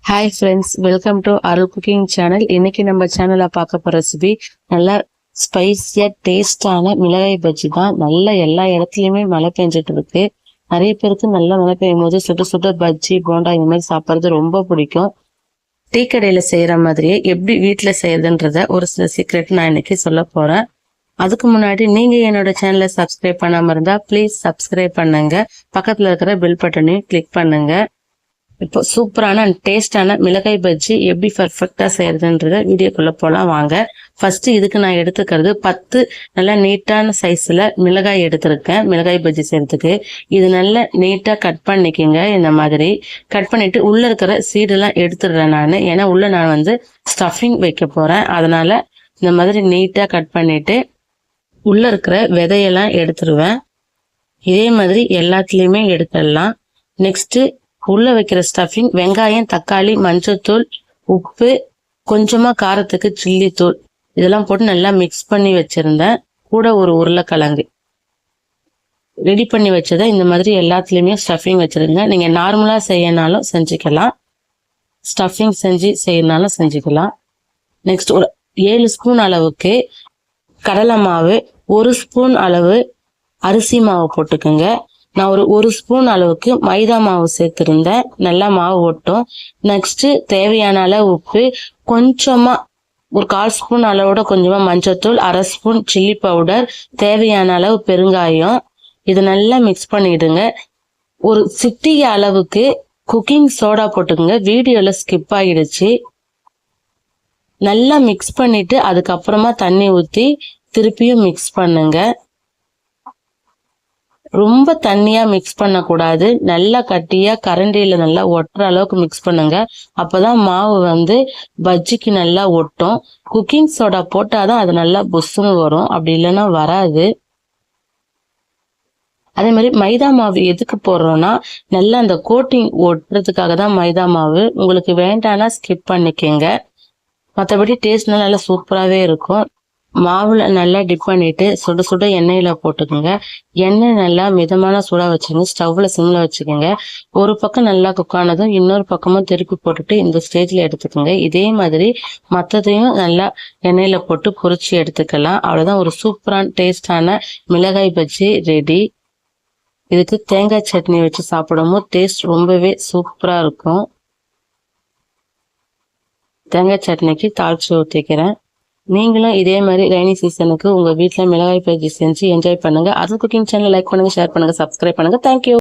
Hi friends, welcome to Arul cooking channel. இன்னைக்கு நம்ம சேனலில் பார்க்க போகிற ரெசிபி நல்லா ஸ்பைஸியாக டேஸ்டான மிளகாய் பஜ்ஜி தான். நல்லா எல்லா இடத்துலையுமே மழை பெஞ்சிட்டு இருக்கு. நிறைய பேருக்கு நல்லா மழை பெய்யும் போது சுட சுட பஜ்ஜி போண்டா இந்த மாதிரி சாப்பிட்றது ரொம்ப பிடிக்கும். டீ கடையில் செய்கிற மாதிரியே எப்படி வீட்டில் செய்யறதுன்றத ஒரு சில சீக்ரெட் நான் இன்னைக்கு சொல்ல போகிறேன். அதுக்கு முன்னாடி நீங்கள் என்னோட சேனலை சப்ஸ்கிரைப் பண்ணாமல் இருந்தால் ப்ளீஸ் சப்ஸ்கிரைப் பண்ணுங்க. பக்கத்தில் இருக்கிற பெல் பட்டனையும் கிளிக் பண்ணுங்க. இப்போ சூப்பரான அண்ட் டேஸ்டான மிளகாய் பஜ்ஜி எப்படி பர்ஃபெக்டா செய்யறதுன்றத வீடியோக்குள்ள போலாம் வாங்க. ஃபர்ஸ்ட் இதுக்கு நான் எடுத்துக்கிறது 10 நல்லா நீட்டான சைஸ்ல மிளகாய் எடுத்திருக்கேன். மிளகாய் பஜ்ஜி செய்யறதுக்கு இது நல்லா நீட்டா கட் பண்ணிக்கோங்க. இந்த மாதிரி கட் பண்ணிட்டு உள்ள இருக்கிற சீடெல்லாம் எடுத்துடுறேன் நான். ஏன்னா உள்ள நான் ஸ்டஃபிங் வைக்க போறேன். அதனால இந்த மாதிரி நீட்டா கட் பண்ணிட்டு உள்ள இருக்கிற விதையெல்லாம் எடுத்துருவேன். இதே மாதிரி எல்லாத்துலயுமே எடுத்துடலாம். நெக்ஸ்ட் உள்ள வைக்கிற ஸ்டஃபிங் வெங்காயம், தக்காளி, மஞ்சள்தூள், உப்பு, கொஞ்சமா காரத்துக்கு சில்லி தூள் இதெல்லாம் போட்டு நல்லா மிக்ஸ் பண்ணி வச்சிருந்தேன். கூட ஒரு உருளைக்கிழங்கு ரெடி பண்ணி வச்சதை இந்த மாதிரி எல்லாத்துலயுமே ஸ்டஃபிங் வச்சிருங்க. நீங்க நார்மலா செய்யனாலும் செஞ்சுக்கலாம், ஸ்டஃபிங் செஞ்சு செய்யனாலும் செஞ்சுக்கலாம். நெக்ஸ்ட் ஒரு 7 ஸ்பூன் அளவுக்கு கடலை மாவு, 1 ஸ்பூன் அளவு அரிசி மாவு போட்டுக்கோங்க. நான் ஒரு ஸ்பூன் அளவுக்கு மைதா மாவு சேர்த்திருந்தேன். நல்லா மாவு ஒட்டும். நெக்ஸ்ட் தேவையான அளவு உப்பு, கொஞ்சமா ஒரு 1/4 ஸ்பூன் அளவோட கொஞ்சமா மஞ்சள்தூள், 1/2 ஸ்பூன் சில்லி பவுடர், தேவையான அளவு பெருங்காயம். இது நல்லா மிக்ஸ் பண்ணிடுங்க. ஒரு சிட்டிகை அளவுக்கு குக்கிங் சோடா போட்டுக்கோங்க. வீடியோல ஸ்கிப் ஆகிடுச்சு. நல்லா மிக்ஸ் பண்ணிட்டு அதுக்கப்புறமா தண்ணி ஊற்றி திருப்பியும் மிக்ஸ் பண்ணுங்க. ரொம்ப தண்ணியா மிக்ஸ் பண்ணக்கூடாது. நல்லா கட்டியா கரண்டியில நல்லா ஒட்டுற அளவுக்கு மிக்ஸ் பண்ணுங்க. அப்பதான் மாவு பஜ்ஜிக்கு நல்லா ஒட்டும். குக்கிங் சோடா போட்டாதான் அது நல்லா புஷ்ஷுன்னு வரும், அப்படி இல்லைன்னா வராது. அதே மாதிரி மைதா மாவு எதுக்கு போடுறோம்னா நல்லா அந்த கோட்டிங் ஒட்டுறதுக்காக தான் மைதா மாவு. உங்களுக்கு வேண்டாம்னா ஸ்கிப் பண்ணிக்கங்க. மற்றபடி டேஸ்ட் நல்லா சூப்பராகவே இருக்கும். மாவுல நல்லா டிப் பண்ணிட்டு சுட சுட எண்ணெயில போட்டுக்கோங்க. எண்ணெய் நல்லா மிதமான சூடா வச்சுக்கோங்க. ஸ்டவ்ல சிம்ல வச்சுக்கோங்க. ஒரு பக்கம் நல்லா குக் ஆனதும் இன்னொரு பக்கமும் திருப்பி போட்டுட்டு இந்த ஸ்டேஜ்ல எடுத்துக்கோங்க. இதே மாதிரி மற்றதையும் நல்லா எண்ணெயில போட்டு பொரிச்சு எடுத்துக்கலாம். அவ்வளவுதான், ஒரு சூப்பரான டேஸ்டான மிளகாய் பஜ்ஜி ரெடி. இதுக்கு தேங்காய் சட்னி வச்சு சாப்பிடும்போது டேஸ்ட் ரொம்பவே சூப்பரா இருக்கும். தேங்காய் சட்னிக்கு தாளிச்சு ஊற்றிக்கிறேன். நீங்களும் இதே மாதிரி ரெய்னி சீசனுக்கு உங்க வீட்டுல மிளகாய் பஜ்ஜி செஞ்சு என்ஜாய் பண்ணுங்க. அருள் குக்கிங் சேனல் லைக் பண்ணுங்க, ஷேர் பண்ணுங்க, சப்ஸ்கிரைப் பண்ணுங்க. தேங்க்யூ.